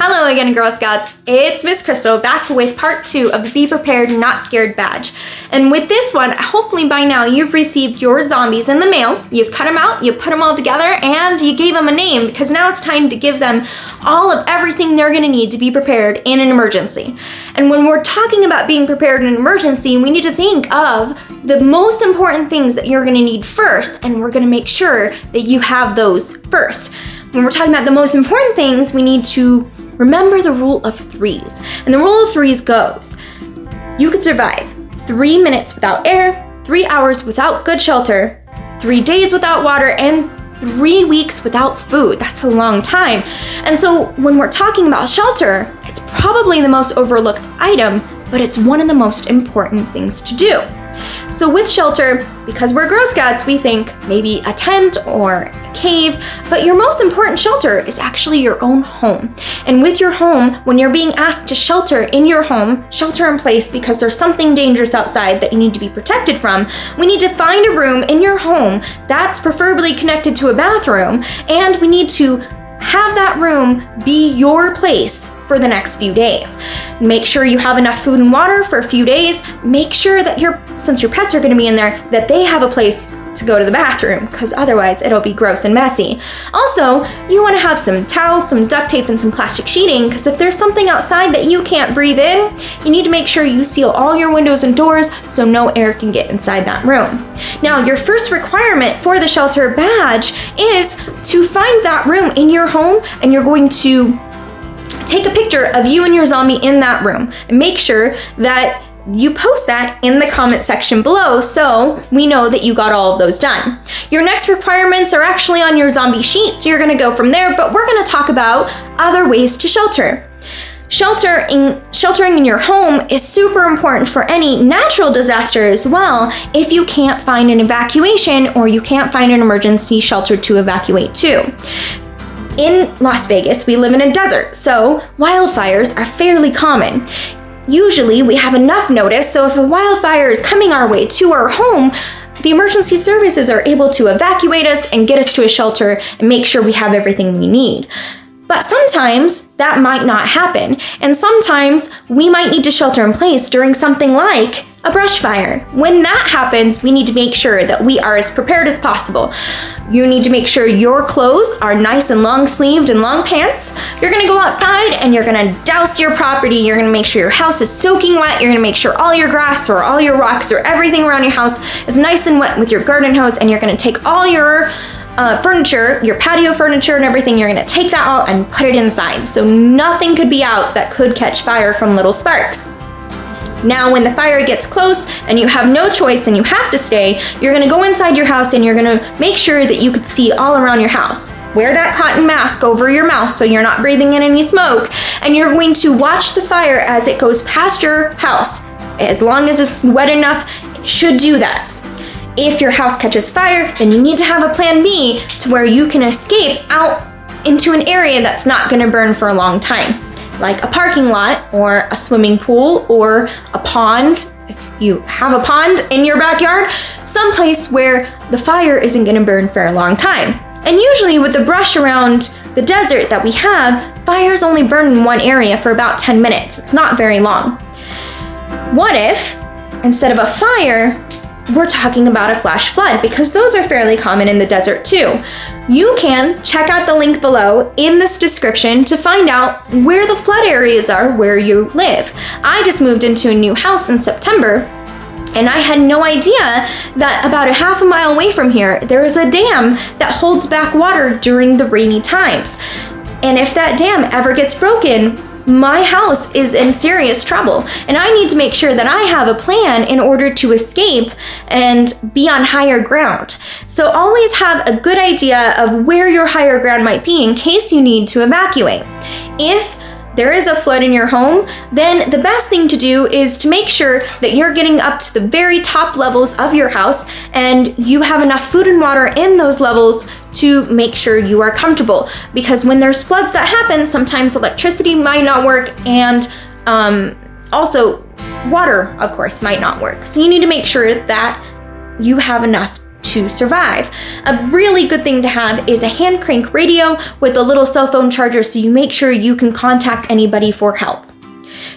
Hello again, Girl Scouts. It's Miss Crystal back with part 2 of the Be Prepared, Not Scared badge. And with this one, hopefully by now you've received your zombies in the mail. You've cut them out, you put them all together, and you gave them a name because now it's time to give them all of everything they're going to need to be prepared in an emergency. And when we're talking about being prepared in an emergency, we need to think of the most important things that you're going to need first, and we're going to make sure that you have those first. When we're talking about the most important things, we need to remember the rule of threes. And the rule of threes goes, you could survive 3 minutes without air, 3 hours without good shelter, 3 days without water, and 3 weeks without food. That's a long time. And so when we're talking about shelter, it's probably the most overlooked item, but it's one of the most important things to do. So with shelter, because we're Girl Scouts, we think maybe a tent or a cave, but your most important shelter is actually your own home. And with your home, when you're being asked to shelter in your home, shelter in place because there's something dangerous outside that you need to be protected from, we need to find a room in your home that's preferably connected to a bathroom, and we need to have that room be your place for the next few days. Make sure you have enough food and water for a few days. Make sure that since your pets are going to be in there, that they have a place to go to the bathroom, because otherwise it'll be gross and messy. Also, you want to have some towels, some duct tape, and some plastic sheeting, because if there's something outside that you can't breathe in, you need to make sure you seal all your windows and doors so no air can get inside that room. Now, your first requirement for the shelter badge is to find that room in your home, and you're going to take a picture of you and your zombie in that room, and make sure that you post that in the comment section below so we know that you got all of those done. Your next requirements are actually on your zombie sheet, so you're going to go from there, but we're going to talk about other ways to shelter. Sheltering in your home is super important for any natural disaster as well if you can't find an evacuation or you can't find an emergency shelter to evacuate to. In Las Vegas, we live in a desert, so wildfires are fairly common. Usually we have enough notice, so if a wildfire is coming our way to our home, the emergency services are able to evacuate us and get us to a shelter and make sure we have everything we need. But sometimes that might not happen, and sometimes we might need to shelter in place during something like a brush fire. When that happens, we need to make sure that we are as prepared as possible. You need to make sure your clothes are nice and long sleeved and long pants. You're gonna go outside and you're gonna douse your property. You're gonna make sure your house is soaking wet. You're gonna make sure all your grass or all your rocks or everything around your house is nice and wet with your garden hose, and you're gonna take all your furniture, your patio furniture and everything, you're gonna take that out and put it inside. So nothing could be out that could catch fire from little sparks. Now, when the fire gets close and you have no choice and you have to stay, you're gonna go inside your house and you're gonna make sure that you could see all around your house. Wear that cotton mask over your mouth so you're not breathing in any smoke, and you're going to watch the fire as it goes past your house. As long as it's wet enough, it should do that. If your house catches fire, then you need to have a plan B to where you can escape out into an area that's not gonna burn for a long time, like a parking lot or a swimming pool or a pond, if you have a pond in your backyard, someplace where the fire isn't gonna burn for a long time. And usually with the brush around the desert that we have, fires only burn in one area for about 10 minutes. It's not very long. What if, instead of a fire, we're talking about a flash flood, because those are fairly common in the desert too. You can check out the link below in this description to find out where the flood areas are where you live. I just moved into a new house in September, and I had no idea that about a half a mile away from here, there is a dam that holds back water during the rainy times. And if that dam ever gets broken, my house is in serious trouble, and I need to make sure that I have a plan in order to escape and be on higher ground. So always have a good idea of where your higher ground might be in case you need to evacuate. If there is a flood in your home, then the best thing to do is to make sure that you're getting up to the very top levels of your house and you have enough food and water in those levels to make sure you are comfortable. Because when there's floods that happen, sometimes electricity might not work, and also water, of course, might not work. So you need to make sure that you have enough to survive. A really good thing to have is a hand crank radio with a little cell phone charger so you make sure you can contact anybody for help.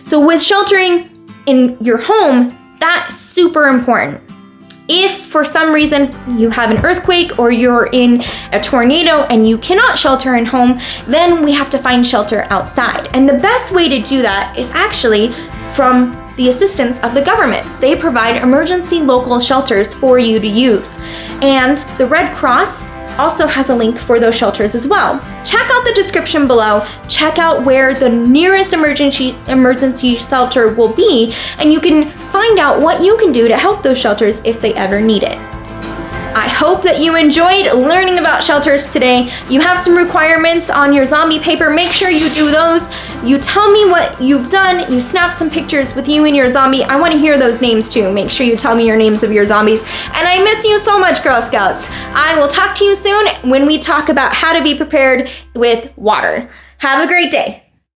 So with sheltering in your home, that's super important. If for some reason you have an earthquake or you're in a tornado and you cannot shelter in home, then we have to find shelter outside. And the best way to do that is actually from the assistance of the government. They provide emergency local shelters for you to use. And the Red Cross also has a link for those shelters as well. Check out the description below, check out where the nearest emergency shelter will be, and you can find out what you can do to help those shelters if they ever need it. I hope that you enjoyed learning about shelters today. You have some requirements on your zombie paper. Make sure you do those. You tell me what you've done. You snap some pictures with you and your zombie. I want to hear those names too. Make sure you tell me your names of your zombies. And I miss you so much, Girl Scouts. I will talk to you soon when we talk about how to be prepared with water. Have a great day.